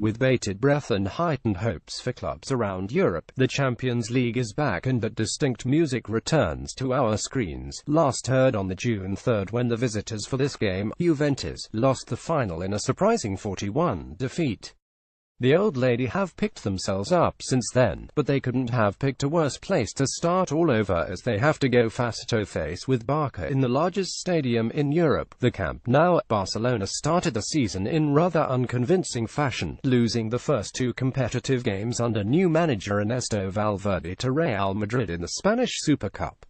With bated breath and heightened hopes for clubs around Europe, the Champions League is back and that distinct music returns to our screens. Last heard on the June 3rd when the visitors for this game, Juventus, lost the final in a surprising 4-1 defeat. The old lady have picked themselves up since then, but they couldn't have picked a worse place to start all over as they have to go face-to-face with Barca in the largest stadium in Europe, the Camp Nou. Barcelona started the season in rather unconvincing fashion, losing the first two competitive games under new manager Ernesto Valverde to Real Madrid in the Spanish Super Cup.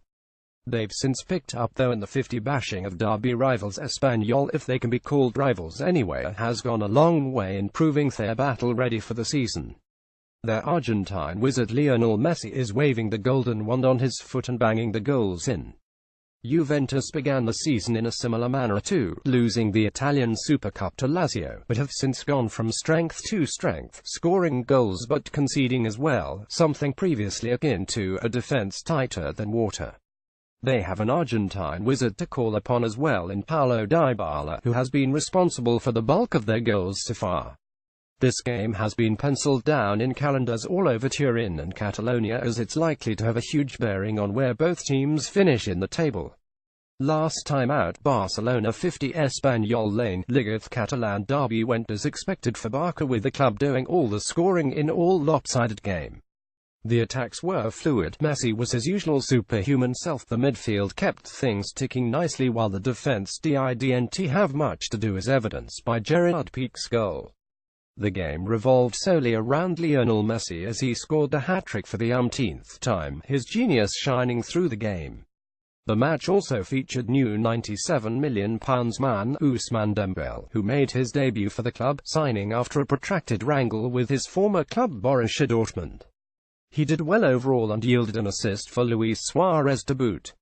They've since picked up though, and the 50 bashing of derby rivals Espanyol, if they can be called rivals anyway, has gone a long way in proving they're battle-ready for the season. Their Argentine wizard Lionel Messi is waving the golden wand on his foot and banging the goals in. Juventus began the season in a similar manner too, losing the Italian Super Cup to Lazio, but have since gone from strength to strength, scoring goals but conceding as well, something previously akin to a defense tighter than water. They have an Argentine wizard to call upon as well in Paulo Dybala, who has been responsible for the bulk of their goals so far. This game has been penciled down in calendars all over Turin and Catalonia as it's likely to have a huge bearing on where both teams finish in the table. Last time out, Barcelona 50 Espanyol Lane, Liga Catalan derby went as expected for Barca, with the club doing all the scoring in all lopsided game. The attacks were fluid, Messi was his usual superhuman self, the midfield kept things ticking nicely while the defense didn't have much to do, as evidenced by Gerard Piqué's goal. The game revolved solely around Lionel Messi as he scored the hat-trick for the umpteenth time, his genius shining through the game. The match also featured new £97 million man Ousmane Dembele, who made his debut for the club, signing after a protracted wrangle with his former club Borussia Dortmund. He did well overall and yielded an assist for Luis Suarez to boot.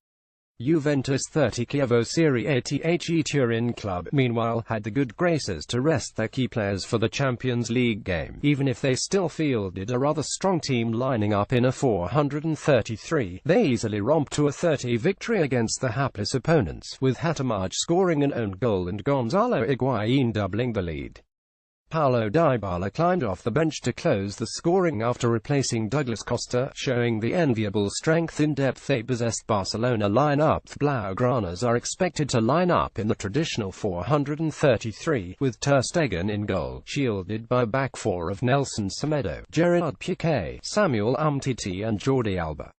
Juventus 30 Chievo Serie A The Turin club, meanwhile, had the good graces to rest their key players for the Champions League game, even if they still fielded a rather strong team lining up in a 433. They easily romped to a 30 victory against the hapless opponents, with Hatamaj scoring an own goal and Gonzalo Higuain doubling the lead. Paulo Dybala climbed off the bench to close the scoring after replacing Douglas Costa, showing the enviable strength in depth they possessed. Barcelona line-up. The Blaugranas are expected to line up in the traditional 433, with Ter Stegen in goal, shielded by a back four of Nelson Semedo, Gerard Piqué, Samuel Umtiti and Jordi Alba.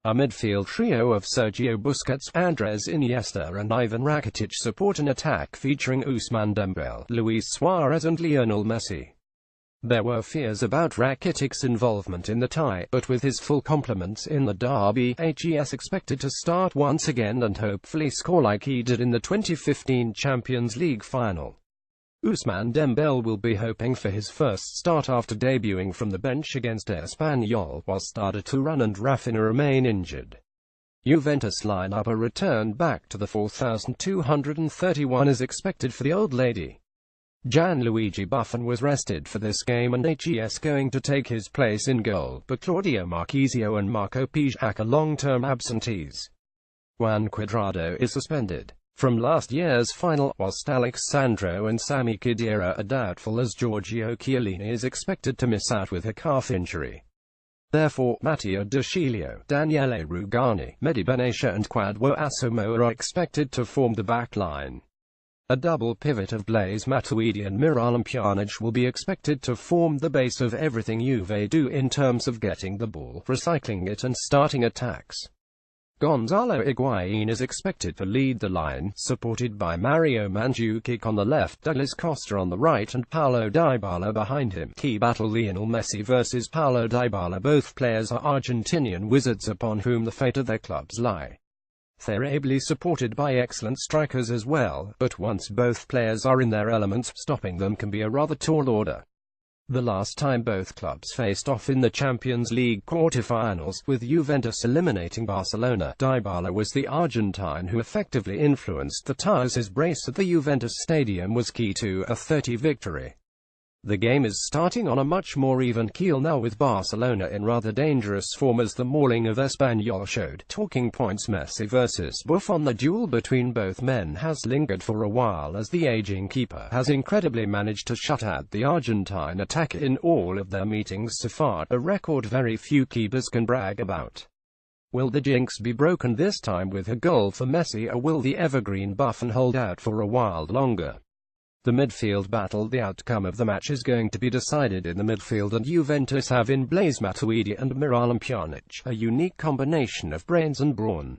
A midfield trio of Sergio Busquets, Andres Iniesta and Ivan Rakitic support an attack featuring Ousmane Dembele, Luis Suarez and Lionel Messi. There were fears about Rakitic's involvement in the tie, but with his full complements in the derby, he's expected to start once again and hopefully score like he did in the 2015 Champions League final. Ousmane Dembele will be hoping for his first start after debuting from the bench against Espanyol, whilst Arda Turan and Rafinha remain injured. Juventus line-up a return back to the 4,231 is expected for the old lady. Gianluigi Buffon was rested for this game and he's going to take his place in goal, but Claudio Marchisio and Marco Pijak are long-term absentees. Juan Cuadrado is suspended from last year's final, whilst Alexandro and Sami Khedira are doubtful, as Giorgio Chiellini is expected to miss out with a calf injury. Therefore, Matteo De Sciglio, Daniele Rugani, Mehdi Benatia and Kwadwo Asamoah are expected to form the back line. A double pivot of Blaise Matuidi and Miralem Pjanic will be expected to form the base of everything Juve do in terms of getting the ball, recycling it and starting attacks. Gonzalo Higuain is expected to lead the line, supported by Mario Mandzukic on the left, Douglas Costa on the right and Paulo Dybala behind him. Key battle: Lionel Messi versus Paulo Dybala. Both players are Argentinian wizards upon whom the fate of their clubs lie. They're ably supported by excellent strikers as well, but once both players are in their elements, stopping them can be a rather tall order. The last time both clubs faced off in the Champions League quarter-finals, with Juventus eliminating Barcelona, Dybala was the Argentine who effectively influenced the tires. His brace at the Juventus stadium was key to a 30 victory. The game is starting on a much more even keel now, with Barcelona in rather dangerous form, as the mauling of Espanyol showed. Talking points: Messi versus Buffon. The duel between both men has lingered for a while, as the aging keeper has incredibly managed to shut out the Argentine attack in all of their meetings so far, a record very few keepers can brag about. Will the jinx be broken this time with a goal for Messi, or will the evergreen Buffon hold out for a while longer? The midfield battle. The outcome of the match is going to be decided in the midfield, and Juventus have in Blaise Matuidi and Miralem Pjanic a unique combination of brains and brawn.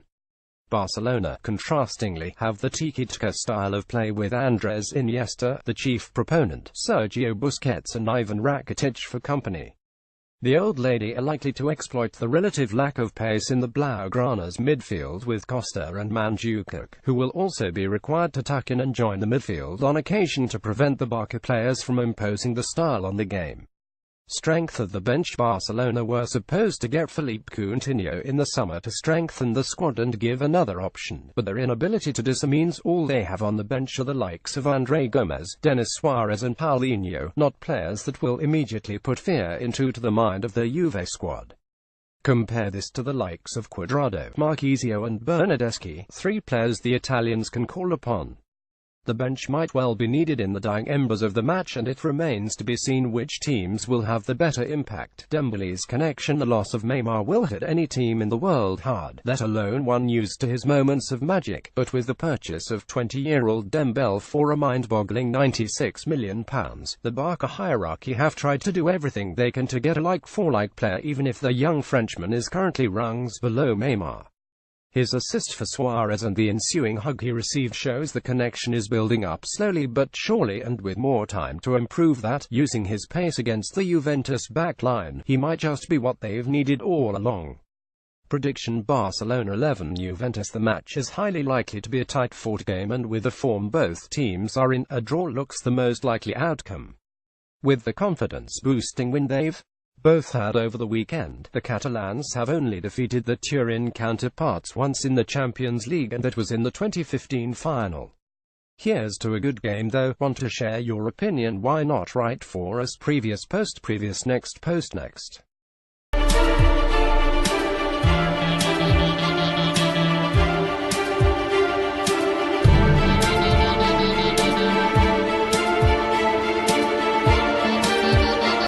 Barcelona, contrastingly, have the tiki-taka style of play with Andres Iniesta, the chief proponent, Sergio Busquets and Ivan Rakitic for company. The old lady are likely to exploit the relative lack of pace in the Blaugrana's midfield, with Costa and Mandzukic, who will also be required to tuck in and join the midfield on occasion to prevent the Barca players from imposing the style on the game. Strength of the bench. Barcelona were supposed to get Philippe Coutinho in the summer to strengthen the squad and give another option, but their inability to do so means all they have on the bench are the likes of André Gomes, Denis Suarez and Paulinho, not players that will immediately put fear into the mind of the Juve squad. Compare this to the likes of Cuadrado, Marchisio and Bernardeschi, three players the Italians can call upon. The bench might well be needed in the dying embers of the match, and it remains to be seen which teams will have the better impact. Dembele's connection. The loss of Neymar will hit any team in the world hard, let alone one used to his moments of magic, but with the purchase of 20-year-old Dembele for a mind-boggling £96 million, the Barca hierarchy have tried to do everything they can to get a like-for-like player, even if the young Frenchman is currently rungs below Neymar. His assist for Suarez and the ensuing hug he received shows the connection is building up slowly but surely, and with more time to improve that. Using his pace against the Juventus backline, he might just be what they've needed all along. Prediction: Barcelona 11, Juventus. The match is highly likely to be a tight-fought game, and with the form both teams are in, a draw looks the most likely outcome. With the confidence-boosting win they've both had over the weekend, the Catalans have only defeated their Turin counterparts once in the Champions League, and that was in the 2015 final. Here's to a good game though. Want to share your opinion? Why not write for us? Previous post, previous, next post, next.